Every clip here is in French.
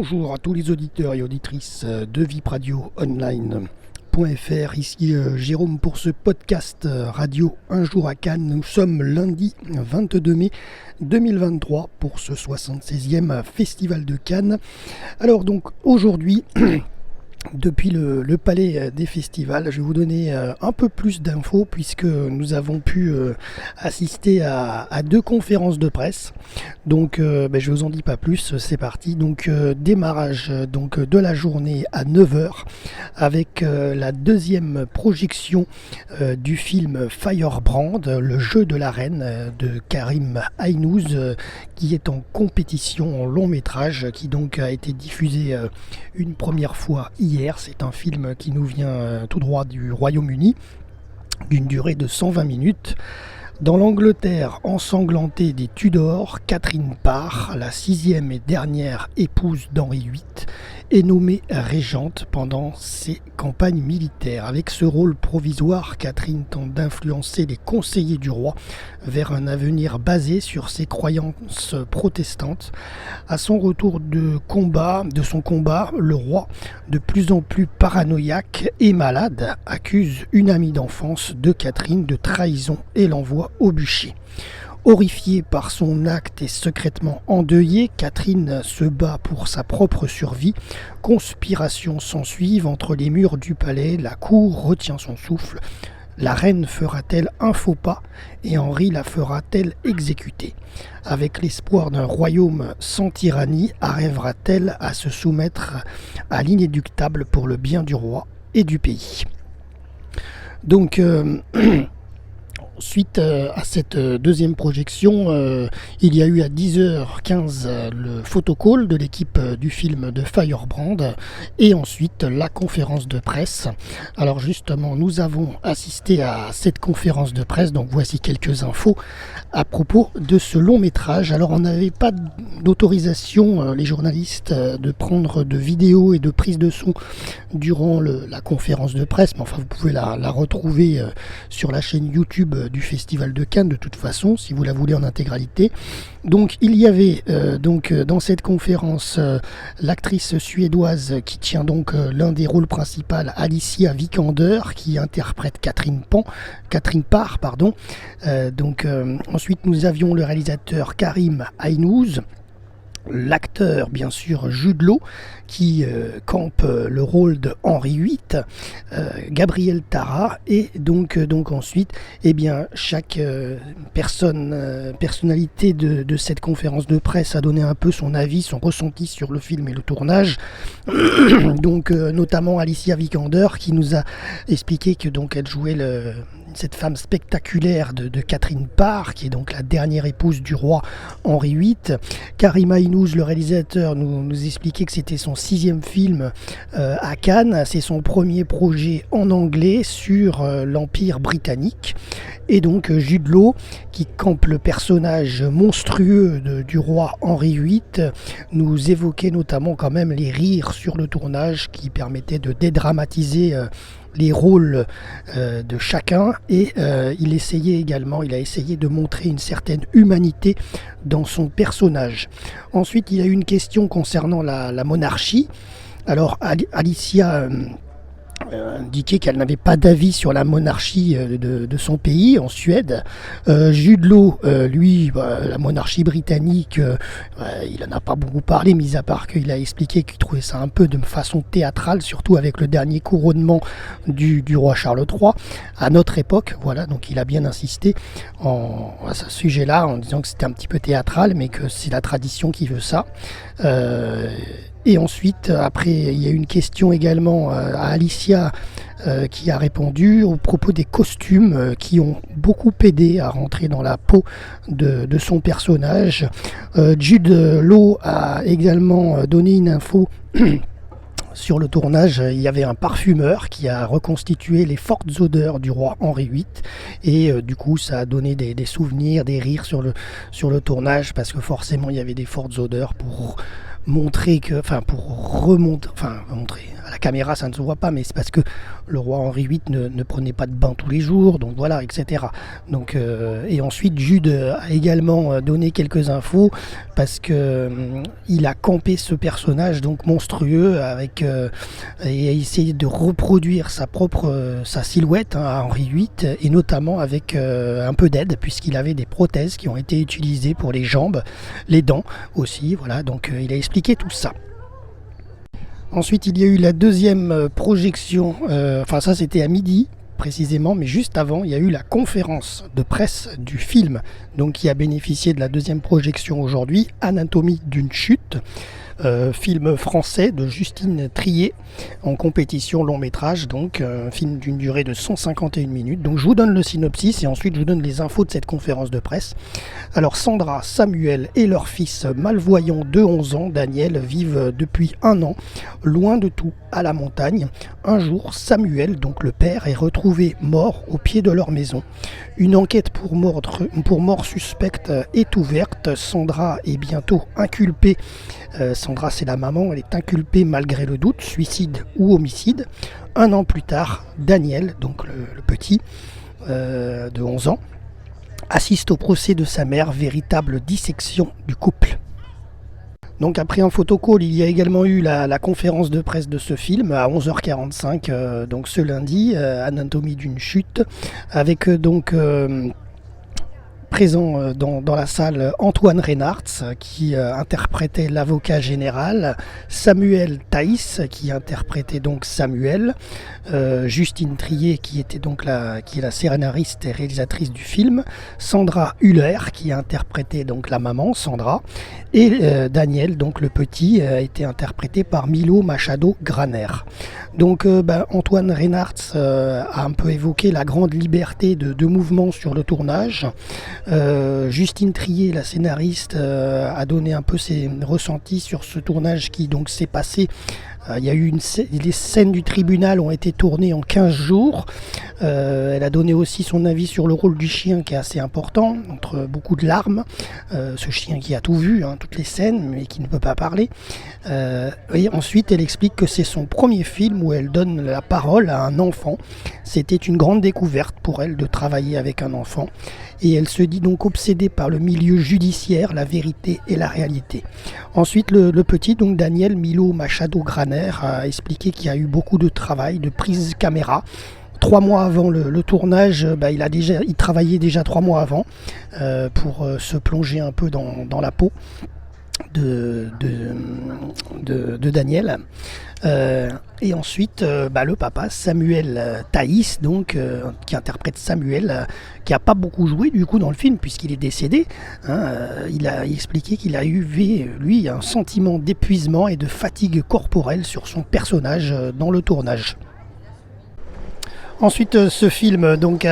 Bonjour à tous les auditeurs et auditrices de vipradioonline.fr. Ici Jérôme pour ce podcast radio Un jour à Cannes. Nous sommes lundi 22 mai 2023 pour ce 76e Festival de Cannes. Alors donc aujourd'hui... Depuis le palais des festivals, je vais vous donner un peu plus d'infos puisque nous avons pu assister à deux conférences de presse. Donc je vous en dis pas plus, c'est parti. Donc démarrage de la journée à 9h avec la deuxième projection du film Firebrand, le jeu de la reine de Karim Aynouz qui est en compétition en long métrage, qui donc a été diffusé une première fois hier. C'est un film qui nous vient tout droit du Royaume-Uni, d'une durée de 120 minutes. Dans l'Angleterre ensanglantée des Tudors, Catherine Parr, la sixième et dernière épouse d'Henri VIII, est nommée régente pendant ses campagnes militaires. Avec ce rôle provisoire, Catherine tente d'influencer les conseillers du roi vers un avenir basé sur ses croyances protestantes. À son retour de son combat, le roi, de plus en plus paranoïaque et malade, accuse une amie d'enfance de Catherine de trahison et l'envoie au bûcher. Horrifiée par son acte et secrètement endeuillée, Catherine se bat pour sa propre survie. Conspiration s'ensuivent entre les murs du palais, la cour retient son souffle. La reine fera-t-elle un faux pas et Henri la fera-t-elle exécuter? Avec l'espoir d'un royaume sans tyrannie, arrivera-t-elle à se soumettre à l'inéluctable pour le bien du roi et du pays? Donc... Suite à cette deuxième projection, il y a eu à 10h15 le photocall de l'équipe du film de Firebrand et ensuite la conférence de presse. Alors justement, nous avons assisté à cette conférence de presse, donc voici quelques infos à propos de ce long métrage. Alors on n'avait pas d'autorisation, les journalistes, de prendre de vidéos et de prises de son durant la conférence de presse, mais enfin vous pouvez la retrouver sur la chaîne YouTube du Festival de Cannes de toute façon, si vous la voulez en intégralité. Donc il y avait dans cette conférence l'actrice suédoise qui tient donc l'un des rôles principaux, Alicia Vikander, qui interprète Catherine Parr. Ensuite nous avions le réalisateur Karim Aynouz, l'acteur bien sûr Jude Law qui campe le rôle de Henri VIII, Gabriel Tara, et donc ensuite chaque personnalité de cette conférence de presse a donné un peu son avis, son ressenti sur le film et le tournage. Donc notamment Alicia Vikander qui nous a expliqué que donc elle jouait cette femme spectaculaire de Catherine Parr, qui est donc la dernière épouse du roi Henri VIII. Karim Aynouz, le réalisateur, nous expliquait que c'était son 6e film à Cannes. C'est son premier projet en anglais sur l'Empire britannique. Et donc Jude Law, qui campe le personnage monstrueux du roi Henri VIII, nous évoquait notamment quand même les rires sur le tournage qui permettaient de dédramatiser les rôles de chacun, et il a essayé de montrer une certaine humanité dans son personnage. Ensuite, il y a eu une question concernant la monarchie. Alors Alicia indiqué qu'elle n'avait pas d'avis sur la monarchie de son pays, en Suède. Jude Law, lui, la monarchie britannique, il n'en a pas beaucoup parlé, mis à part qu'il a expliqué qu'il trouvait ça un peu de façon théâtrale, surtout avec le dernier couronnement du roi Charles III, à notre époque. Voilà, donc il a bien insisté à ce sujet-là, en disant que c'était un petit peu théâtral, mais que c'est la tradition qui veut ça. Et ensuite, après, il y a eu une question également à Alicia qui a répondu au propos des costumes qui ont beaucoup aidé à rentrer dans la peau de son personnage. Jude Law a également donné une info sur le tournage. Il y avait un parfumeur qui a reconstitué les fortes odeurs du roi Henri VIII, et du coup ça a donné des souvenirs, des rires sur le tournage, parce que forcément il y avait des fortes odeurs pour à la caméra ça ne se voit pas, mais c'est parce que le roi Henri VIII ne prenait pas de bain tous les jours, donc voilà, etc. Donc, et ensuite Jude a également donné quelques infos parce que il a campé ce personnage donc monstrueux avec et a essayé de reproduire sa silhouette à Henri VIII, et notamment avec un peu d'aide puisqu'il avait des prothèses qui ont été utilisées pour les jambes, les dents aussi, voilà, donc il a expliqué tout ça. Ensuite, il y a eu la deuxième projection, enfin ça c'était à midi précisément, mais juste avant, il y a eu la conférence de presse du film, donc qui a bénéficié de la deuxième projection aujourd'hui, Anatomie d'une chute. Film français de Justine Triet en compétition long métrage, donc film d'une durée de 151 minutes. Donc je vous donne le synopsis et ensuite je vous donne les infos de cette conférence de presse. Alors Sandra, Samuel et leur fils malvoyant de 11 ans, Daniel, vivent depuis 1 an loin de tout à la montagne. Un jour, Samuel, donc le père, est retrouvé mort au pied de leur maison. Une enquête pour mort suspecte est ouverte. Sandra est bientôt inculpée. Sandra, c'est la maman, elle est inculpée malgré le doute, suicide ou homicide. 1 an plus tard, Daniel, donc le petit de 11 ans, assiste au procès de sa mère, véritable dissection du couple. Donc après un photocall, il y a également eu la conférence de presse de ce film à 11h45, donc ce lundi, Anatomie d'une chute, avec donc présent dans la salle Antoine Reynards qui interprétait l'avocat général, Samuel Thaïs qui interprétait donc Samuel, Justine Triet qui était donc qui est la scénariste et réalisatrice du film, Sandra Hüller qui interprétait donc la maman Sandra, et Daniel, donc le petit, a été interprété par Milo Machado Graner. Donc Antoine Reynards a un peu évoqué la grande liberté de mouvement sur le tournage. Justine Triet, la scénariste, a donné un peu ses ressentis sur ce tournage qui donc s'est passé. Il y a eu les scènes du tribunal ont été tournées en 15 jours. Elle a donné aussi son avis sur le rôle du chien qui est assez important, entre beaucoup de larmes. Ce chien qui a tout vu, toutes les scènes, mais qui ne peut pas parler. Et ensuite, elle explique que c'est son premier film où elle donne la parole à un enfant. C'était une grande découverte pour elle de travailler avec un enfant. Et elle se dit donc obsédée par le milieu judiciaire, la vérité et la réalité. Ensuite, le petit, donc Daniel Milo Machado Graner, a expliqué qu'il y a eu beaucoup de travail, de prise caméra. 3 mois avant le tournage, il travaillait déjà 3 mois avant pour se plonger un peu dans la peau de Daniel. Et ensuite, le papa Samuel Thaïs, donc qui interprète Samuel, qui n'a pas beaucoup joué du coup dans le film puisqu'il est décédé. Il a expliqué qu'il a eu lui un sentiment d'épuisement et de fatigue corporelle sur son personnage dans le tournage. Ensuite, ce film, donc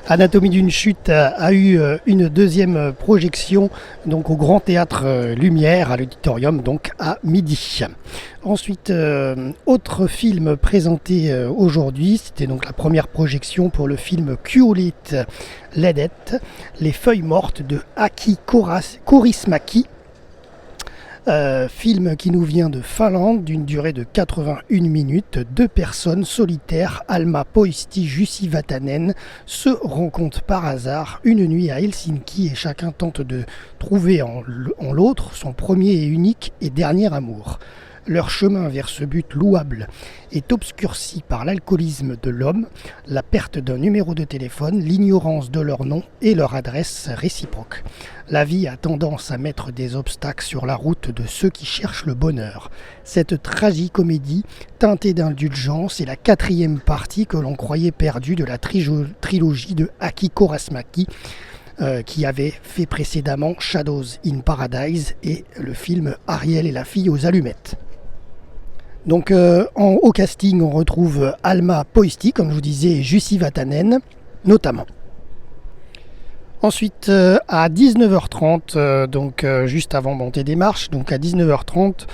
Anatomie d'une chute, a eu une deuxième projection donc au Grand Théâtre Lumière à l'Auditorium, donc à midi. Ensuite, autre film présenté aujourd'hui, c'était donc la première projection pour le film Kuolleet Lehdet, Les feuilles mortes de Aki Kaurismäki. Film qui nous vient de Finlande, d'une durée de 81 minutes. 2 personnes solitaires, Alma Poisti, Jussi Vatanen, se rencontrent par hasard une nuit à Helsinki et chacun tente de trouver en l'autre son premier et unique et dernier amour. Leur chemin vers ce but louable est obscurci par l'alcoolisme de l'homme, la perte d'un numéro de téléphone, l'ignorance de leur nom et leur adresse réciproque. La vie a tendance à mettre des obstacles sur la route de ceux qui cherchent le bonheur. Cette tragicomédie teintée d'indulgence est la 4e partie que l'on croyait perdue de la trilogie de Aki Kaurismäki, qui avait fait précédemment Shadows in Paradise et le film Ariel et la fille aux allumettes. Donc au casting, on retrouve Alma Poisti, comme je vous disais, et Jussi Vatanen, notamment. Ensuite, à 19h30, donc juste avant Montée des Marches, donc à 19h30,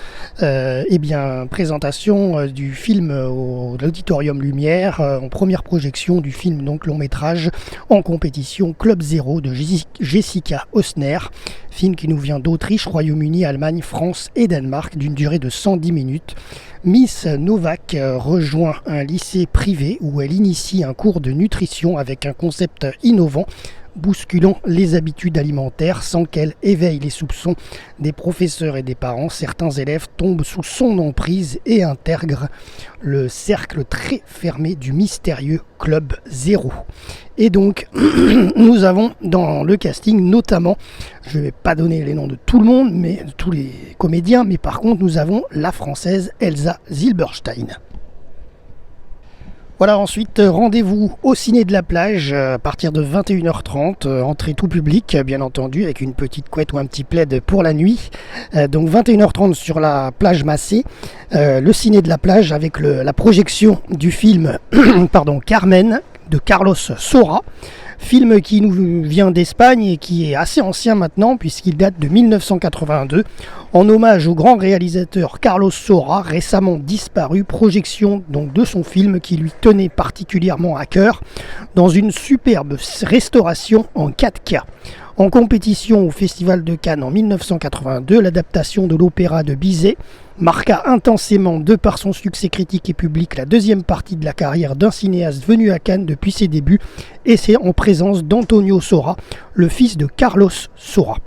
présentation du film au l'Auditorium Lumière, en première projection du film donc long métrage en compétition Club Zéro de Jessica Osner, film qui nous vient d'Autriche, Royaume-Uni, Allemagne, France et Danemark, d'une durée de 110 minutes. Miss Novak rejoint un lycée privé où elle initie un cours de nutrition avec un concept innovant, bousculant les habitudes alimentaires sans qu'elle éveille les soupçons des professeurs et des parents. Certains élèves tombent sous son emprise et intègrent le cercle très fermé du mystérieux Club Zéro. Et donc, nous avons dans le casting notamment, je ne vais pas donner les noms de tout le monde, mais de tous les comédiens, mais par contre, nous avons la française Elsa Zilberstein. Voilà, ensuite, rendez-vous au Ciné de la Plage à partir de 21h30, entrée tout public, bien entendu, avec une petite couette ou un petit plaid pour la nuit. Donc 21h30 sur la plage Massé, le Ciné de la Plage avec la projection du film Carmen de Carlos Saura. Film qui nous vient d'Espagne et qui est assez ancien maintenant puisqu'il date de 1982, en hommage au grand réalisateur Carlos Saura, récemment disparu. Projection donc de son film qui lui tenait particulièrement à cœur, dans une superbe restauration en 4K. En compétition au Festival de Cannes en 1982, l'adaptation de l'opéra de Bizet marqua intensément, de par son succès critique et public, la deuxième partie de la carrière d'un cinéaste venu à Cannes depuis ses débuts, et c'est en présence d'Antonio Saura, le fils de Carlos Saura.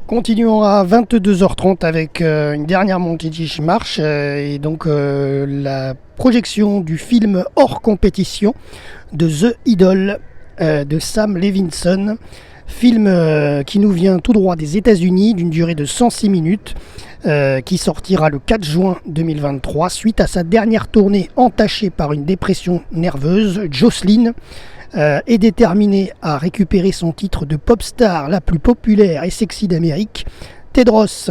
Continuons à 22h30 avec une dernière montée qui marche, et donc la projection du film hors compétition de The Idol de Sam Levinson. Film qui nous vient tout droit des États-Unis, d'une durée de 106 minutes, qui sortira le 4 juin 2023. Suite à sa dernière tournée entachée par une dépression nerveuse, Jocelyn est déterminée à récupérer son titre de pop star la plus populaire et sexy d'Amérique. Tedros,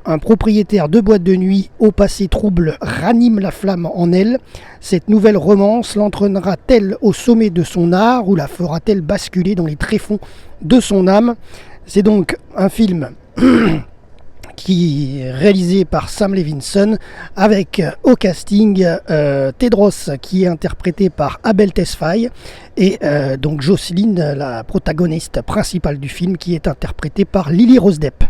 un propriétaire de boîte de nuit au passé trouble, ranime la flamme en elle. Cette nouvelle romance l'entraînera-t-elle au sommet de son art ou la fera-t-elle basculer dans les tréfonds de son âme? C'est donc un film qui est réalisé par Sam Levinson avec au casting Tedros qui est interprété par Abel Tesfaye et donc Jocelyne, la protagoniste principale du film, qui est interprétée par Lily Rose Depp.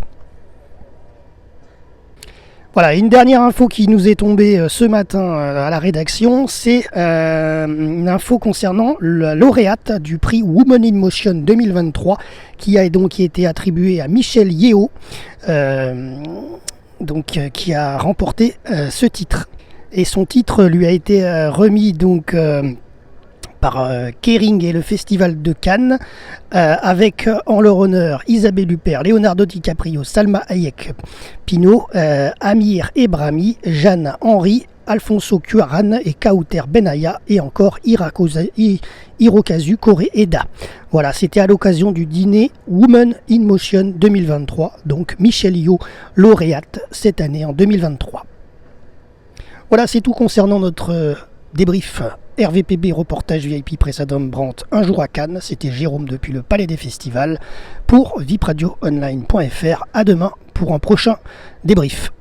Voilà, une dernière info qui nous est tombée ce matin à la rédaction, c'est une info concernant la lauréate du prix Women in Motion 2023 qui a donc été attribué à Michelle Yeoh, qui a remporté ce titre. Et son titre lui a été remis donc par Kering et le Festival de Cannes, avec en leur honneur Isabelle Huppert, Leonardo DiCaprio, Salma Hayek Pinault, Amir Ebrahimi, Jeanne Henry, Alfonso Cuarón et Kauter Benaya, et encore Hirokazu Koreeda. Voilà, c'était à l'occasion du dîner Women in Motion 2023, donc Michelle Yeoh, lauréate cette année en 2023. Voilà, c'est tout concernant notre débrief RVPB reportage VIP Presse Adam Brandt, un jour à Cannes. C'était Jérôme depuis le Palais des Festivals pour vipradioonline.fr. À demain pour un prochain débrief.